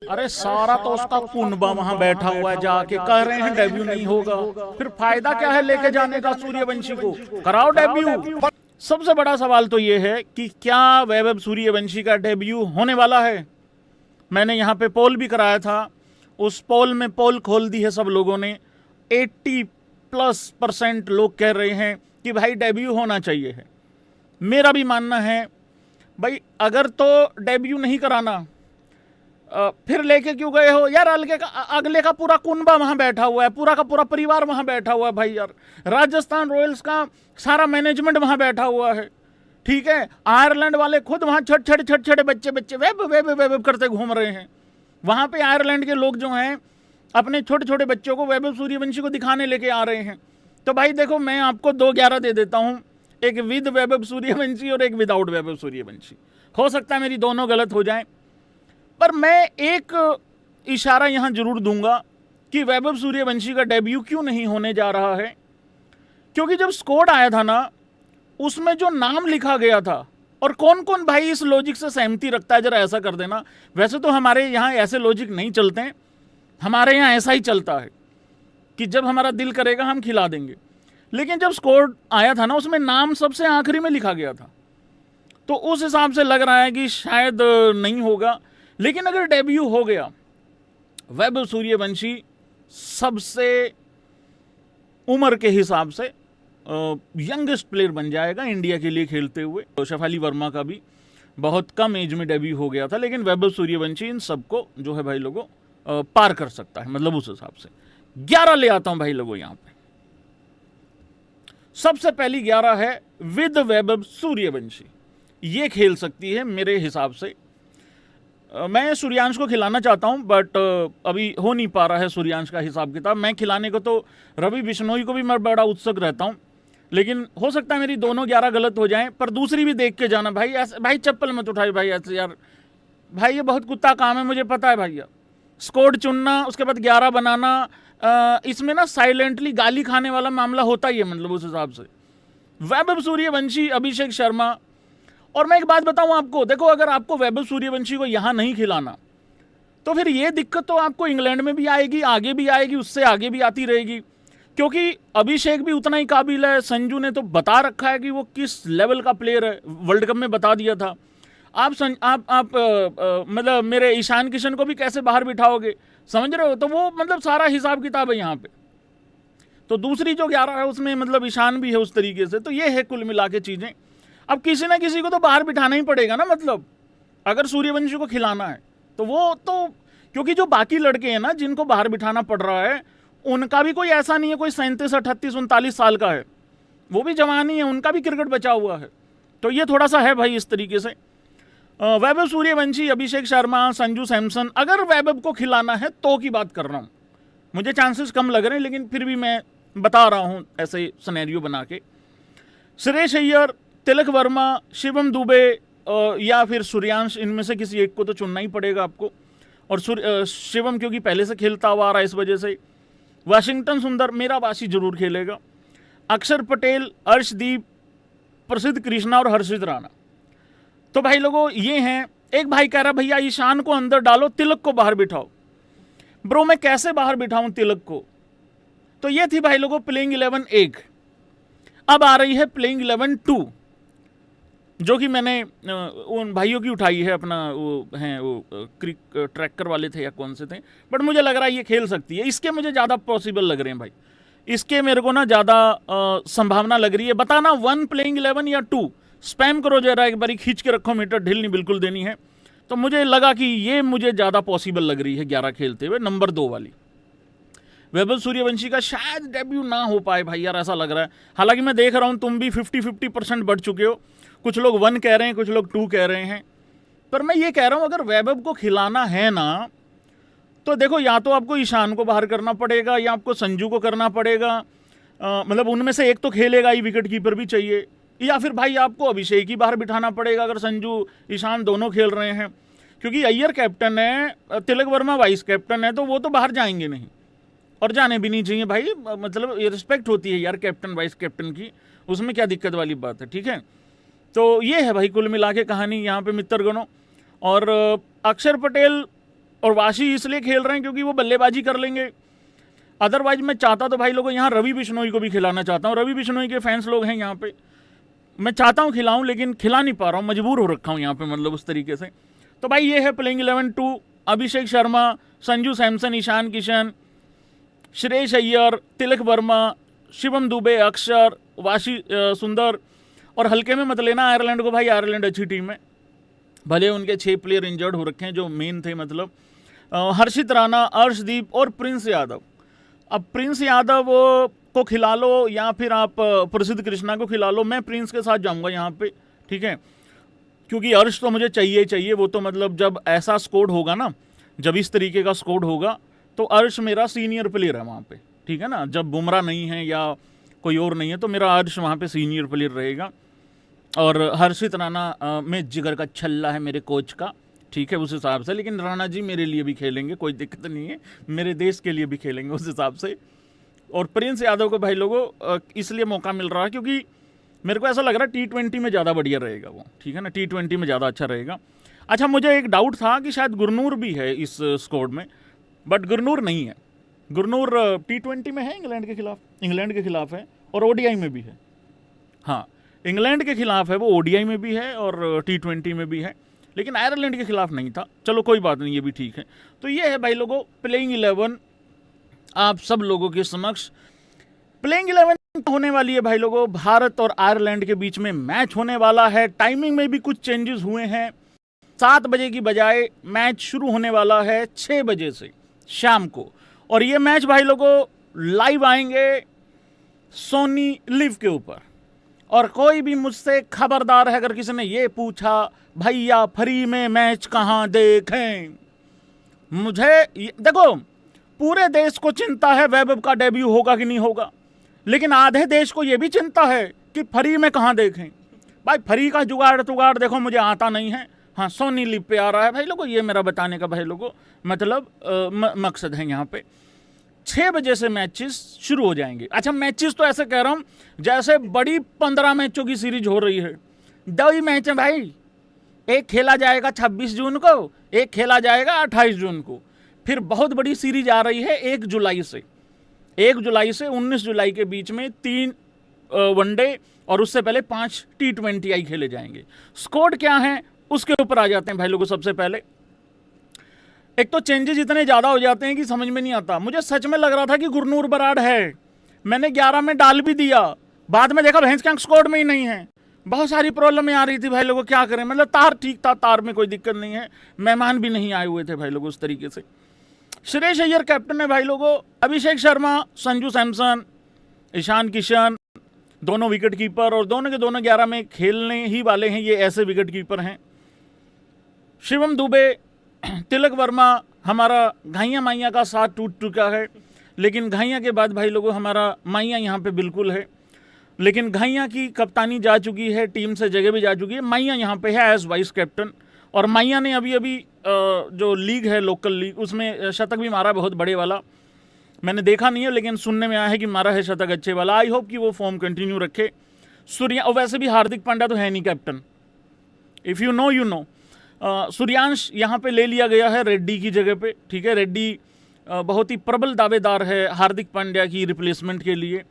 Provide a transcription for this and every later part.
अरे सारा तो उसका कुनबा वहां बैठा हुआ है, जाके कह रहे हैं डेब्यू नहीं होगा। फिर फायदा क्या है लेके जाने का सूर्यवंशी को? कराओ डेब्यू। सबसे बड़ा सवाल तो ये है कि क्या वैभव सूर्यवंशी का डेब्यू होने वाला है? मैंने यहाँ पे पोल भी कराया था, उस पोल में पोल खोल दी है सब लोगों ने। 80+% लोग कह रहे हैं कि भाई डेब्यू होना चाहिए है। मेरा भी मानना है भाई, अगर तो डेब्यू नहीं कराना फिर लेके क्यों गए हो यार? अगले का पूरा कुनबा वहां बैठा हुआ है, पूरा का पूरा परिवार वहां बैठा हुआ है भाई यार। राजस्थान रॉयल्स का सारा मैनेजमेंट वहां बैठा हुआ है, ठीक है। आयरलैंड वाले खुद वहां छोटे बच्चे वेब वेब वेब करते घूम रहे हैं। वहां पे आयरलैंड के लोग जो हैं अपने छोटे छोटे बच्चों को वैभव सूर्यवंशी को दिखाने लेके आ रहे हैं। तो भाई देखो, मैं आपको 2-11 दे देता हूं, एक विद वैभव सूर्यवंशी और एक विदाउट वैभव सूर्यवंशी। हो सकता है मेरी दोनों गलत हो जाएं, पर मैं एक इशारा यहां जरूर दूंगा कि वैभव सूर्यवंशी का डेब्यू क्यों नहीं होने जा रहा है। क्योंकि जब स्कोर आया था ना, उसमें जो नाम लिखा गया था, और कौन कौन भाई इस लॉजिक से सहमति रखता है, जरा ऐसा कर देना। वैसे तो हमारे यहाँ ऐसे लॉजिक नहीं चलते हैं, हमारे यहाँ ऐसा ही चलता है कि जब हमारा दिल करेगा हम खिला देंगे। लेकिन जब स्कोर आया था ना, उसमें नाम सबसे आखिरी में लिखा गया था, तो उस हिसाब से लग रहा है कि शायद नहीं होगा। लेकिन अगर डेब्यू हो गया, वैभव सूर्यवंशी सबसे उम्र के हिसाब से यंगेस्ट प्लेयर बन जाएगा इंडिया के लिए खेलते हुए। तो शेफाली वर्मा का भी बहुत कम एज में डेब्यू हो गया था, लेकिन वैभव सूर्यवंशी इन सबको जो है भाई लोगों पार कर सकता है। मतलब उस हिसाब से 11 ले आता हूं भाई लोगों यहां पे। सबसे पहली 11 है विद वैभव सूर्यवंशी। ये खेल सकती है मेरे हिसाब से। मैं सूर्यांश को खिलाना चाहता हूं, बट अभी हो नहीं पा रहा है सूर्यांश का हिसाब किताब। मैं खिलाने को तो रवि बिश्नोई को भी मैं बड़ा उत्सुक रहता हूं, लेकिन हो सकता है मेरी दोनों 11 गलत हो जाएं। पर दूसरी भी देख के जाना भाई। ऐसे भाई चप्पल मत उठाई भाई ऐसे यार। भाई ये बहुत कुत्ता काम है, मुझे पता है भैया। स्कोर चुनना, उसके बाद 11 बनाना, इसमें ना साइलेंटली गाली खाने वाला मामला होता ही है। मतलब उस हिसाब से वैभव सूर्यवंशी, अभिषेक शर्मा। और मैं एक बात बताऊं आपको, देखो अगर आपको वैभव सूर्यवंशी को यहां नहीं खिलाना, तो फिर ये दिक्कत तो आपको इंग्लैंड में भी आएगी, आगे भी आएगी, उससे आगे भी आती रहेगी। क्योंकि अभिषेक भी उतना ही काबिल है। संजू ने तो बता रखा है कि वो किस लेवल का प्लेयर है, वर्ल्ड कप में बता दिया था। आप मतलब मेरे ईशान किशन को भी कैसे बाहर बिठाओगे, समझ रहे हो? तो वो मतलब सारा हिसाब किताब है यहाँ पे। तो दूसरी जो 11 है उसमें मतलब ईशान भी है उस तरीके से। तो ये है कुल मिला के चीजें। अब किसी ना किसी को तो बाहर बिठाना ही पड़ेगा ना। मतलब अगर सूर्यवंशी को खिलाना है तो वो तो, क्योंकि जो बाकी लड़के हैं ना जिनको बाहर बिठाना पड़ रहा है, उनका भी कोई ऐसा नहीं है कोई 37, 38, 39 साल का है। वो भी जवान ही है, उनका भी क्रिकेट बचा हुआ है। तो ये थोड़ा सा है भाई इस तरीके से। वैभव सूर्यवंशी, अभिषेक शर्मा, संजू सैमसन, अगर वैभव को खिलाना है तो की बात कर रहा हूं। मुझे चांसेस कम लग रहे हैं, लेकिन फिर भी मैं बता रहा हूं ऐसे सिनेरियो बना के। सुरेश अय्यर, तिलक वर्मा, शिवम दुबे या फिर सूर्यांश, इनमें से किसी एक को तो चुनना ही पड़ेगा आपको। और शिवम क्योंकि पहले से खेलता हुआ आ रहा है, इस वजह से। वाशिंगटन सुंदर मेरा वासी जरूर खेलेगा। अक्षर पटेल, अर्शदीप, प्रसिद्ध कृष्णा और हर्षित राणा। तो भाई लोगों ये हैं। एक भाई कह रहा भैया ईशान को अंदर डालो, तिलक को बाहर बिठाओ। ब्रो मैं कैसे बाहर बिठाऊं तिलक को? तो ये थी भाई लोगों प्लेइंग 11 1। अब आ रही है प्लेइंग 11 2, जो कि मैंने उन भाइयों की उठाई है। अपना वो हैं, वो ट्रैकर वाले थे या कौन से थे, बट मुझे लग रहा है ये खेल सकती है। इसके मुझे ज़्यादा पॉसिबल लग रहे हैं भाई। इसके मेरे को ना ज़्यादा संभावना लग रही है। बताना 1 प्लेइंग 11 या 2। स्पैम करो जरा, एक बारी खींच के रखो, मीटर ढील नहीं बिल्कुल देनी है। तो मुझे लगा कि ये मुझे ज़्यादा पॉसिबल लग रही है 11 खेलते हुए, नंबर 2 वाली। वैभव सूर्यवंशी का शायद डेब्यू ना हो पाए भाई यार, ऐसा लग रहा है। हालांकि मैं देख रहा हूं तुम भी 50-50% बढ़ चुके हो। कुछ लोग 1 कह रहे हैं, कुछ लोग 2 कह रहे हैं। पर मैं ये कह रहा हूं अगर वैभव को खिलाना है ना, तो देखो या तो आपको ईशान को बाहर करना पड़ेगा या आपको संजू को करना पड़ेगा। मतलब उनमें से एक तो खेलेगा ही, विकेट कीपर भी चाहिए। या फिर भाई आपको अभिषेक ही बाहर बिठाना पड़ेगा अगर संजू ईशान दोनों खेल रहे हैं। क्योंकि अय्यर कैप्टन है, तिलक वर्मा वाइस कैप्टन है, तो वो तो बाहर जाएंगे नहीं, और जाने भी नहीं चाहिए भाई। मतलब ये रिस्पेक्ट होती है यार कैप्टन वाइस कैप्टन की, उसमें क्या दिक्कत वाली बात है, ठीक है। तो ये है भाई कुल मिला के कहानी यहाँ पे मित्रगणों। और अक्षर पटेल और वाशी इसलिए खेल रहे हैं क्योंकि वो बल्लेबाजी कर लेंगे। अदरवाइज मैं चाहता तो भाई लोगों यहाँ रवि बिश्नोई को भी खिलाना चाहता हूँ। रवि बिश्नोई के फैंस लोग हैं यहाँ पे, मैं चाहता हूँ खिलाऊं लेकिन खिला नहीं पा रहा हूँ, मजबूर हो रखा हूँ यहाँ पे, मतलब उस तरीके से। तो भाई ये है प्लेइंग 11 2, अभिषेक शर्मा, संजू सैमसन, ईशान किशन, श्रेयस अय्यर, तिलक वर्मा, शिवम दुबे, अक्षर, वाशी सुंदर। और हल्के में मत लेना आयरलैंड को भाई, आयरलैंड अच्छी टीम है, भले उनके 6 प्लेयर इंजर्ड हो रखे हैं जो मेन थे, मतलब हर्षित राणा, अर्शदीप और प्रिंस यादव। अब प्रिंस यादव को खिला लो या फिर आप प्रसिद्ध कृष्णा को खिला लो, मैं प्रिंस के साथ जाऊंगा यहाँ पे, ठीक है, क्योंकि अर्श तो मुझे चाहिए चाहिए। वो तो मतलब जब ऐसा स्कोर होगा ना, जब इस तरीके का स्कोर होगा तो अर्श मेरा सीनियर प्लेयर है वहाँ पे, ठीक है ना। जब बुमराह नहीं है या कोई और नहीं है तो मेरा अर्श वहाँ पे सीनियर प्लेयर रहेगा। और हर्षित राणा में जिगर का छल्ला है मेरे कोच का, ठीक है, उस हिसाब से। लेकिन राणा जी मेरे लिए भी खेलेंगे, कोई दिक्कत नहीं है, मेरे देश के लिए भी खेलेंगे उस हिसाब से। और प्रिंस यादव को भाई लोगों इसलिए मौका मिल रहा है क्योंकि मेरे को ऐसा लग रहा है T20 में ज़्यादा बढ़िया रहेगा वो, ठीक है ना, T20 में ज़्यादा अच्छा रहेगा। अच्छा, मुझे एक डाउट था कि शायद गुरनूर भी है इस स्क्वाड में, बट गुरनूर नहीं है। गुरनूर T20 में है इंग्लैंड के खिलाफ है और ODI में भी है। हाँ, इंग्लैंड के खिलाफ है वो, ODI में भी है और T20 में भी है, लेकिन आयरलैंड के खिलाफ नहीं था। चलो कोई बात नहीं, ये भी ठीक है। तो ये है भाई लोगों प्लेइंग 11 आप सब लोगों के समक्ष। प्लेइंग 11 होने वाली है भाई लोगों, भारत और आयरलैंड के बीच में मैच होने वाला है। टाइमिंग में भी कुछ चेंजेस हुए हैं, 7 बजे की बजाय मैच शुरू होने वाला है 6 बजे से शाम को। और ये मैच भाई लोगों लाइव आएंगे सोनी लिव के ऊपर। और कोई भी मुझसे खबरदार है अगर किसी ने ये पूछा भैया फ्री में मैच कहाँ देखें, मुझे देखो पूरे देश को चिंता है वैभव का डेब्यू होगा कि नहीं होगा, लेकिन आधे देश को ये भी चिंता है कि फ्री में कहाँ देखें। भाई फ्री का जुगाड़ देखो मुझे आता नहीं है। हाँ, सोनी लिव पे आ रहा है भाई लोगों, ये मेरा बताने का भाई लोगों मतलब मकसद है। यहाँ पे 6 बजे से मैचेस शुरू हो जाएंगे। अच्छा, मैचेस तो ऐसे कह रहा हूँ जैसे बड़ी 15 मैचों की सीरीज हो रही है। 2 ही मैच है भाई, एक खेला जाएगा 26 जून को, एक खेला जाएगा 28 जून को। फिर बहुत बड़ी सीरीज आ रही है 1 जुलाई से 19 जुलाई के बीच में 3 वनडे और उससे पहले 5 T20I खेले जाएंगे। स्कोर क्या है उसके ऊपर आ जाते हैं भाई लोगों। सबसे पहले एक तो चेंजेस इतने ज़्यादा हो जाते हैं कि समझ में नहीं आता। मुझे सच में लग रहा था कि गुरनूर बराड़ है, मैंने 11 में डाल भी दिया, बाद में देखा भैंस कैंक स्क्वाड में ही नहीं है। बहुत सारी प्रॉब्लम आ रही थी भाई लोगों, क्या करें, मतलब तार ठीक था, तार में कोई दिक्कत नहीं है, मेहमान भी नहीं आए हुए थे भाई लोगों उस तरीके से। श्रेयस अय्यर कैप्टन है भाई लोगों, अभिषेक शर्मा, संजू सैमसन, ईशान किशन दोनों विकेट कीपर, और दोनों के दोनों 11 में खेलने ही वाले हैं, ये ऐसे विकेट कीपर हैं। शिवम दुबे, तिलक वर्मा, हमारा घाइया माइया का साथ टूट चुका है, लेकिन घाइया के बाद भाई लोगों हमारा माइया यहाँ पे बिल्कुल है। लेकिन घाइया की कप्तानी जा चुकी है, टीम से जगह भी जा चुकी है, माइया यहाँ पे है एज वाइस कैप्टन। और माइया ने अभी जो लीग है लोकल लीग उसमें शतक भी मारा, बहुत बड़े वाला, मैंने देखा नहीं है लेकिन सुनने में आया है कि मारा है शतक अच्छे वाला। आई होप कि वो फॉर्म कंटिन्यू रखे। और वैसे भी हार्दिक पांड्या तो है नहीं captain, if you know you know. Suryansh यहाँ पे ले लिया गया है रेड्डी की जगह पे, ठीक है। रेड्डी बहुत ही प्रबल दावेदार है हार्दिक पांड्या की रिप्लेसमेंट के लिए।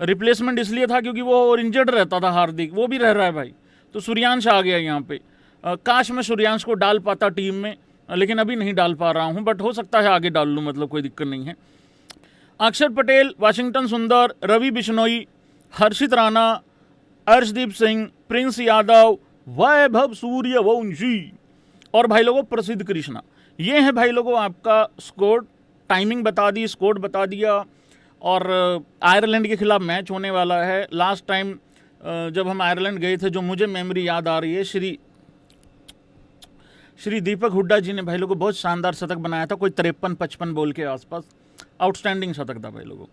रिप्लेसमेंट इसलिए था क्योंकि वो इंजर्ड रहता था हार्दिक, वो भी रह रहा है भाई, तो सूर्यांश आ गया यहाँ पे। काश मैं सूर्यांश को डाल पाता टीम में, लेकिन अभी नहीं डाल पा रहा हूँ, बट हो सकता है आगे डाल लूँ, मतलब कोई दिक्कत नहीं है। अक्षर पटेल, वाशिंगटन सुंदर, रवि बिश्नोई, हर्षित राणा, अर्शदीप सिंह, प्रिंस यादव, वैभव सूर्यवंशी और भाई लोगों प्रसिद्ध कृष्णा। ये है भाई लोगों आपका स्कोर। टाइमिंग बता दी, स्कोर बता दिया। और आयरलैंड के खिलाफ मैच होने वाला है। लास्ट टाइम जब हम आयरलैंड गए थे, जो मुझे मेमोरी याद आ रही है, श्री दीपक हुड्डा जी ने भाई लोगों बहुत शानदार शतक बनाया था, कोई 53-55 बॉल के आसपास, आउटस्टैंडिंग शतक था भाई लोगों।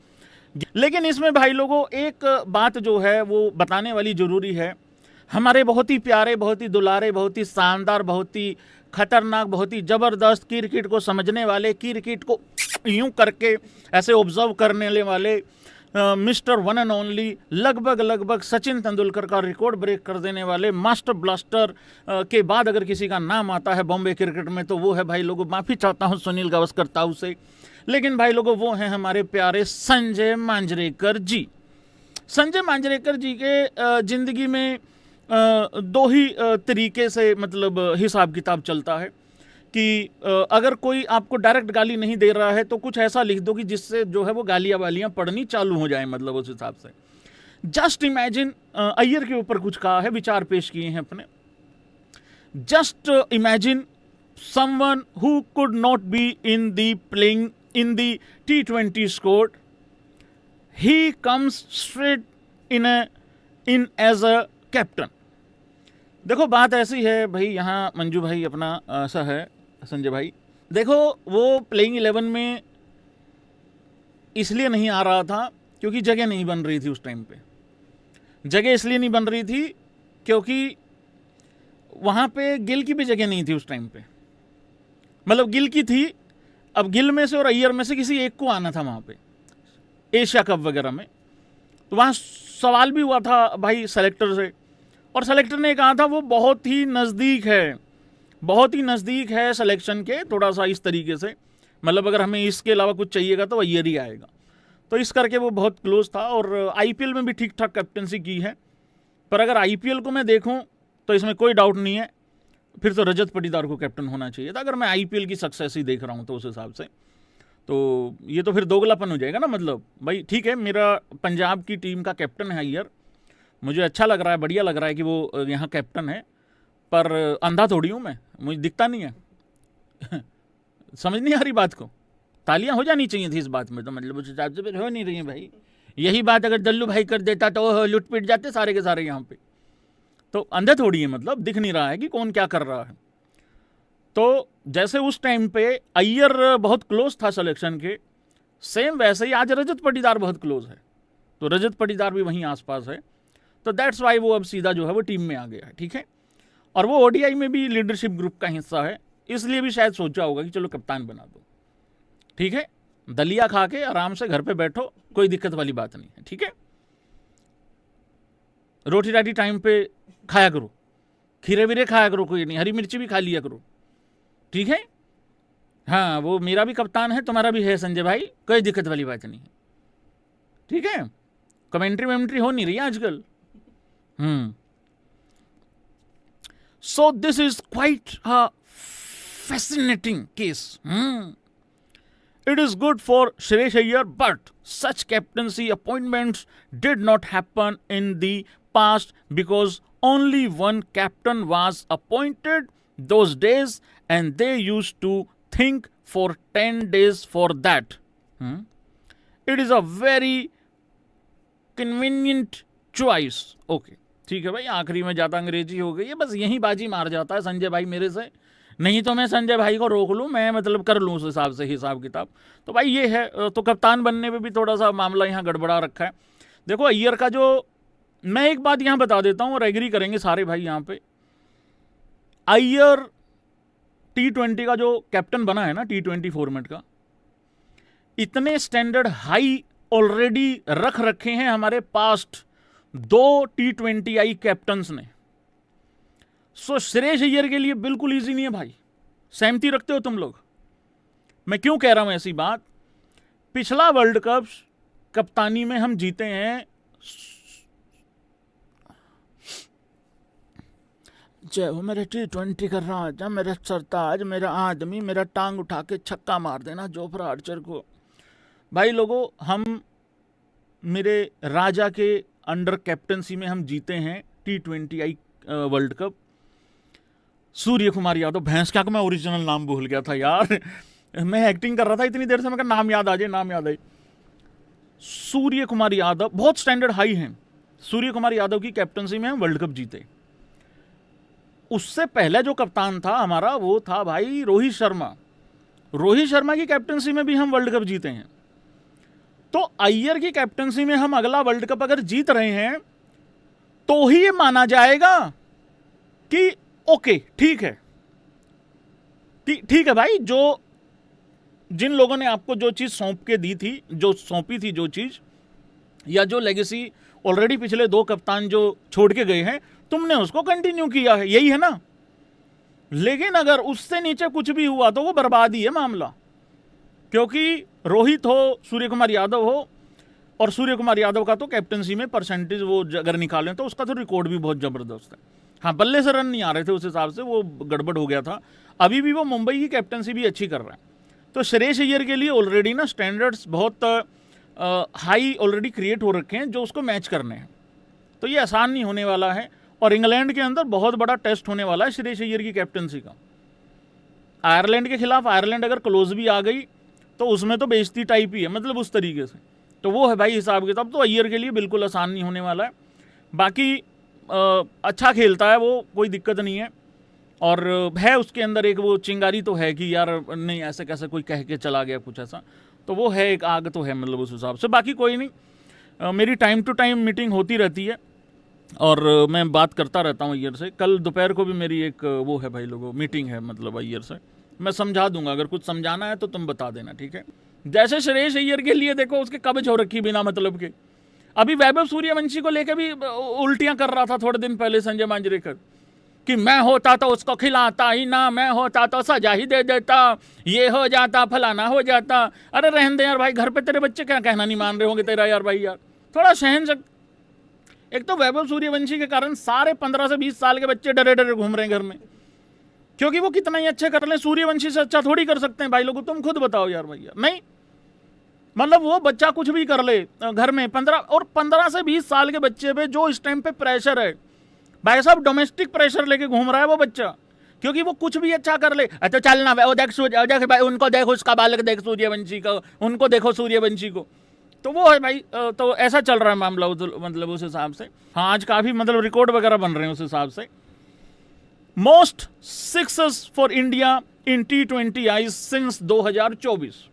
लेकिन इसमें भाई लोगों एक बात जो है वो बताने वाली ज़रूरी है। हमारे बहुत ही प्यारे, बहुत ही दुलारे, बहुत ही शानदार, बहुत ही खतरनाक, बहुत ही ज़बरदस्त क्रिकेट को समझने वाले, क्रिकेट को यूं करके ऐसे ऑब्जर्व करने वाले मिस्टर वन एंड ओनली, लगभग सचिन तेंदुलकर का रिकॉर्ड ब्रेक कर देने वाले मास्टर ब्लास्टर के बाद अगर किसी का नाम आता है बॉम्बे क्रिकेट में तो वो है भाई लोगों, माफ़ी चाहता हूँ सुनील गावस्कर ताऊ से, लेकिन भाई लोगों वो हैं हमारे प्यारे संजय मांजरेकर जी। संजय मांजरेकर जी के ज़िंदगी में दो ही तरीके से मतलब हिसाब किताब चलता है कि अगर कोई आपको डायरेक्ट गाली नहीं दे रहा है तो कुछ ऐसा लिख दो कि जिससे जो है वो गालियाँ वालियाँ पढ़नी चालू हो जाए, मतलब उस हिसाब से। जस्ट इमेजिन, अय्यर के ऊपर कुछ कहा है, विचार पेश किए हैं अपने। Just imagine someone who could not be in the playing in the T20 squad, he comes straight in as a captain. देखो बात ऐसी है भाई, यहाँ मंजू भाई अपना ऐसा है, संजय भाई देखो वो प्लेइंग 11 में इसलिए नहीं आ रहा था क्योंकि जगह नहीं बन रही थी उस टाइम पे। जगह इसलिए नहीं बन रही थी क्योंकि वहाँ पे गिल की भी जगह नहीं थी उस टाइम पे, मतलब गिल की थी, अब गिल में से और अय्यर में से किसी एक को आना था वहाँ पे एशिया कप वगैरह में। तो वहाँ सवाल भी हुआ था भाई सेलेक्टर से, और सेलेक्टर ने कहा था वो बहुत ही नज़दीक है, बहुत ही नज़दीक है सिलेक्शन के, थोड़ा सा इस तरीके से, मतलब अगर हमें इसके अलावा कुछ चाहिएगा तो अय्यर ही आएगा। तो इस करके वो बहुत क्लोज था और आईपीएल में भी ठीक ठाक कैप्टनसी की है। पर अगर आईपीएल को मैं देखूं तो इसमें कोई डाउट नहीं है, फिर तो रजत पाटीदार को कैप्टन होना चाहिए था, अगर मैं आईपीएल की सक्सेस ही देख रहा हूं तो उस हिसाब से। तो ये तो फिर दोगलापन हो जाएगा ना, मतलब भाई ठीक है मेरा पंजाब की टीम का कैप्टन है अय्यर, मुझे अच्छा लग रहा है, बढ़िया लग रहा है कि वो यहाँ कैप्टन है, पर अंधा थोड़ी हूँ मैं, मुझे दिखता नहीं है समझ नहीं आ रही बात को। तालियां हो जानी चाहिए थी इस बात में, तो मतलब उस हिसाब से फिर हो नहीं रही है भाई। यही बात अगर दल्लू भाई कर देता तो लुट पिट जाते सारे के सारे यहाँ पे। तो अंधे थोड़ी है, मतलब दिख नहीं रहा है कि कौन क्या कर रहा है। तो जैसे उस टाइम पे अय्यर बहुत क्लोज था सिलेक्शन के, सेम वैसे ही आज रजत पाटीदार बहुत क्लोज है, तो रजत पाटीदार भी वहीं आसपास है। तो दैट्स वाई वो अब सीधा जो है वो टीम में आ गया है, ठीक है। और वो ओडीआई में भी लीडरशिप ग्रुप का हिस्सा है, इसलिए भी शायद सोचा होगा कि चलो कप्तान बना दो, ठीक है, दलिया खा के आराम से घर पे बैठो, कोई दिक्कत वाली बात नहीं है, ठीक है। रोटी राटी टाइम पे खाया करो, खीरे वीरे खाया करो, कोई नहीं, हरी मिर्ची भी खा लिया करो, ठीक है। हाँ वो मेरा भी कप्तान है, तुम्हारा भी है संजय भाई, कोई दिक्कत वाली बात नहीं है, ठीक है। कमेंट्री वेमेंट्री हो नहीं रही आजकल। So this is quite a fascinating case. It is good for Suresh Iyer, but such captaincy appointments did not happen in the past because only one captain was appointed those days and they used to think for 10 days for that. It is a very convenient choice. Okay. ठीक है भाई, आखिरी में ज़्यादा अंग्रेजी हो गई है, बस यही बाजी मार जाता है संजय भाई मेरे से, नहीं तो मैं संजय भाई को रोक लूँ, मैं मतलब कर लूँ उस हिसाब से हिसाब किताब। तो भाई ये है, तो कप्तान बनने पे भी थोड़ा सा मामला यहाँ गड़बड़ा रखा है। देखो अय्यर का जो, मैं एक बात यहाँ बता देता हूँ और एग्री करेंगे सारे भाई यहाँ पे, अय्यर T20 का जो कैप्टन बना है ना, T20 फॉर्मेट का, इतने स्टैंडर्ड हाई ऑलरेडी रख रखे हैं हमारे पास्ट 2 T20I कैप्टन्स ने। सो सुरेश अय्यर के लिए बिल्कुल इजी नहीं है भाई, सहमति रखते हो तुम लोग? मैं क्यों कह रहा हूं ऐसी बात, पिछला वर्ल्ड कप कप्तानी में हम जीते हैं, जय हो मेरे T20 कर रहा था, मेरा सरताज, मेरा आदमी, मेरा टांग उठा के छक्का मार देना जोफ्रा आर्चर को। भाई लोगों, हम मेरे राजा के अंडर कैप्टनसी में हम जीते हैं T20I world cup. Surya Kumar Yadav, भैंस क्या, मैं ओरिजिनल नाम भूल गया था यार, मैं एक्टिंग कर रहा था इतनी देर से, मैं नाम याद आ जाए, नाम याद आए। सूर्य कुमार यादव बहुत स्टैंडर्ड हाई हैं, सूर्य कुमार यादव की कैप्टनसी में हम वर्ल्ड कप जीते। उससे पहले जो कप्तान था हमारा वो था भाई रोहित शर्मा, रोहित शर्मा की कैप्टनसी में भी हम वर्ल्ड कप जीते हैं। तो अय्यर की कैप्टनसी में हम अगला वर्ल्ड कप अगर जीत रहे हैं तो ही ये माना जाएगा कि ओके ठीक है, ठीक है भाई, जो जिन लोगों ने आपको जो चीज सौंप के दी थी, जो सौंपी थी जो चीज, या जो लेगेसी ऑलरेडी पिछले 2 कप्तान जो छोड़ के गए हैं तुमने उसको कंटिन्यू किया है, यही है ना। लेकिन अगर उससे नीचे कुछ भी हुआ तो वो बर्बादी है मामला, क्योंकि रोहित हो, सूर्य कुमार यादव हो, और सूर्य कुमार यादव का तो कैप्टनसी में परसेंटेज वो अगर निकालें तो उसका तो रिकॉर्ड भी बहुत जबरदस्त है। हाँ, बल्ले से रन नहीं आ रहे थे उस हिसाब से, वो गड़बड़ हो गया था। अभी भी वो मुंबई की कैप्टनसी भी अच्छी कर रहा है। तो श्रेयस अय्यर के लिए ऑलरेडी ना स्टैंडर्ड्स बहुत हाई ऑलरेडी क्रिएट हो रखे हैं जो उसको मैच करने हैं, तो ये आसान नहीं होने वाला है। और इंग्लैंड के अंदर बहुत बड़ा टेस्ट होने वाला है श्रेयस अय्यर की कैप्टनसी का। आयरलैंड के खिलाफ आयरलैंड अगर क्लोज भी आ गई तो उसमें तो बेइज्जती टाइप ही है, मतलब उस तरीके से। तो वो है भाई हिसाब किताब, तो अय्यर के लिए बिल्कुल आसान नहीं होने वाला है। बाकी अच्छा खेलता है वो, कोई दिक्कत नहीं है। और है उसके अंदर एक वो चिंगारी तो है कि यार नहीं ऐसे कैसे कोई कह के चला गया कुछ ऐसा, तो वो है, एक आग तो है मतलब उस हिसाब से। बाकी कोई नहीं, मेरी टाइम टू टाइम मीटिंग होती रहती है और मैं बात करता रहता हूँ अय्यर से। कल दोपहर को भी मेरी एक वो है भाई लोगों मीटिंग है मतलब अय्यर से, मैं समझा दूंगा, अगर कुछ समझाना है तो तुम बता देना, ठीक है। जैसे श्रेयस अय्यर के लिए देखो उसके कब्ज हो रखी बिना मतलब के। अभी वैभव सूर्यवंशी को लेकर भी उल्टियां कर रहा था थोड़े दिन पहले संजय मांजरेकर कि मैं होता तो उसको खिलाता ही ना, मैं होता तो सजा ही दे देता, ये हो जाता, फलाना हो जाता। अरे रहने दे यार भाई, घर पे तेरे बच्चे क्या कहना नहीं मान रहे होंगे तेरा यार भाई, यार थोड़ा सहन शक्ति। एक तो वैभव सूर्यवंशी के कारण सारे 15 से 20 साल के बच्चे डरे डरे घूम रहे हैं घर में, क्योंकि वो कितना ही अच्छे कर लें, सूर्यवंशी से अच्छा थोड़ी कर सकते हैं भाई लोगों, तुम खुद बताओ यार भैया। नहीं मतलब वो बच्चा कुछ भी कर ले घर में, 15 से 20 साल के बच्चे पे जो इस टाइम पे प्रेशर है भाई साहब, डोमेस्टिक प्रेशर लेके घूम रहा है वो बच्चा, क्योंकि वो कुछ भी अच्छा कर ले। अच्छा चल ना वो देख भाई, उनको देखो, उसका बालक देख सूर्यवंशी को, उनको देखो सूर्यवंशी को, तो वो है भाई। तो ऐसा चल रहा है मामला मतलब उस हिसाब से। हाँ आज काफी मतलब रिकॉर्ड वगैरह बन रहे हैं उस हिसाब से। Most sixes for India in T20 eyes since 2024।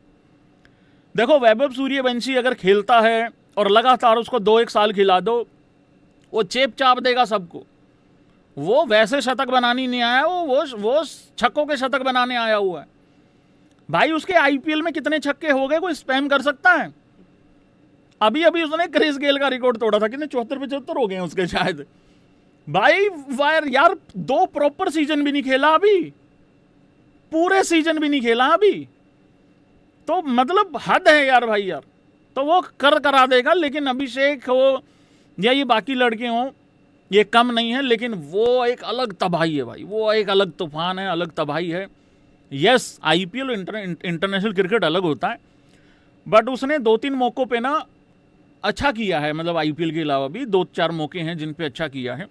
देखो वैभव सूर्यवंशी अगर खेलता है और लगातार उसको 2-1 साल खिला दो, वो चेप चाप देगा सबको। वो वैसे शतक बनाने नहीं आया, वो छक्कों के शतक बनाने आया हुआ है भाई। उसके आईपीएल में कितने छक्के हो गए कोई स्पैम कर सकता है? अभी अभी उसने क्रिस गेल का रिकॉर्ड तोड़ा था, कितने 74-75 हो गए हैं उसके शायद भाई। वायर यार 2 प्रॉपर सीजन भी नहीं खेला अभी, पूरे सीजन भी नहीं खेला अभी, तो मतलब हद है यार भाई यार। तो वो करा देगा, लेकिन अभिषेक हो या ये बाकी लड़के हों ये कम नहीं है, लेकिन वो एक अलग तबाही है भाई, वो एक अलग तूफान है, अलग तबाही है। यस आईपीएल इंटरनेशनल क्रिकेट अलग होता है, बट उसने 2-3 मौकों पे ना अच्छा किया है, मतलब आईपीएल के अलावा भी 2-4 मौके हैं जिन पे अच्छा किया है।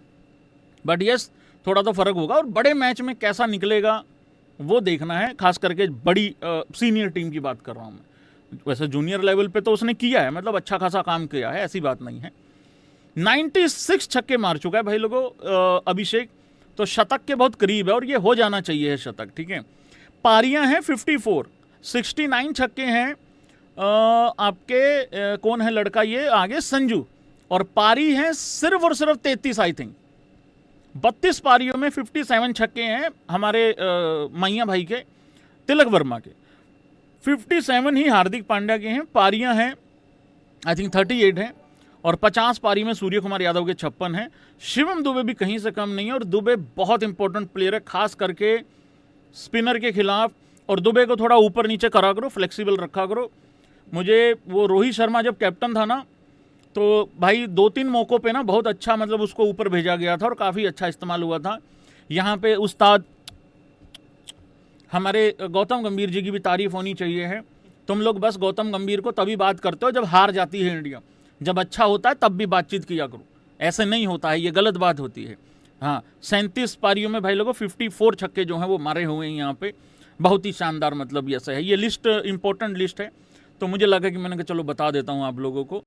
बट यस थोड़ा तो फर्क होगा, और बड़े मैच में कैसा निकलेगा वो देखना है, खास करके बड़ी सीनियर टीम की बात कर रहा हूँ मैं। वैसे जूनियर लेवल पे तो उसने किया है, मतलब अच्छा खासा काम किया है, ऐसी बात नहीं है। 96 छक्के मार चुका है भाई लोगों अभिषेक, तो शतक के बहुत करीब है और ये हो जाना चाहिए है शतक, ठीक है। पारियां हैं 54, 69 छक्के हैं आपके कौन है लड़का ये आगे संजू, और पारी है सिर्फ और सिर्फ 33 आई थिंक। 32 पारियों में 57 छक्के हैं हमारे मैया भाई के, तिलक वर्मा के। 57 ही हार्दिक पांड्या के हैं। पारियां हैं आई थिंक 38 हैं, और 50 पारी में सूर्य कुमार यादव के 56 हैं। शिवम दुबे भी कहीं से कम नहीं है, और दुबे बहुत इंपॉर्टेंट प्लेयर है खास करके स्पिनर के खिलाफ, और दुबे को थोड़ा ऊपर नीचे करा करो, फ्लेक्सिबल रखा करो। मुझे वो रोहित शर्मा जब कैप्टन था ना, तो भाई 2-3 मौकों पे ना बहुत अच्छा मतलब उसको ऊपर भेजा गया था और काफ़ी अच्छा इस्तेमाल हुआ था। यहाँ पे उस्ताद हमारे गौतम गंभीर जी की भी तारीफ होनी चाहिए है। तुम लोग बस गौतम गंभीर को तभी बात करते हो जब हार जाती है इंडिया, जब अच्छा होता है तब भी बातचीत किया करो, ऐसे नहीं होता है, ये गलत बात होती है। हाँ 37 पारियों में भाई लोगों 54 छक्के जो हैं वो मारे हुए हैं यहाँ पे, बहुत ही शानदार मतलब ये ऐसा है। ये लिस्ट इंपॉर्टेंट लिस्ट है, तो मुझे लगा कि मैंने कहा चलो बता देता हूँ आप लोगों को।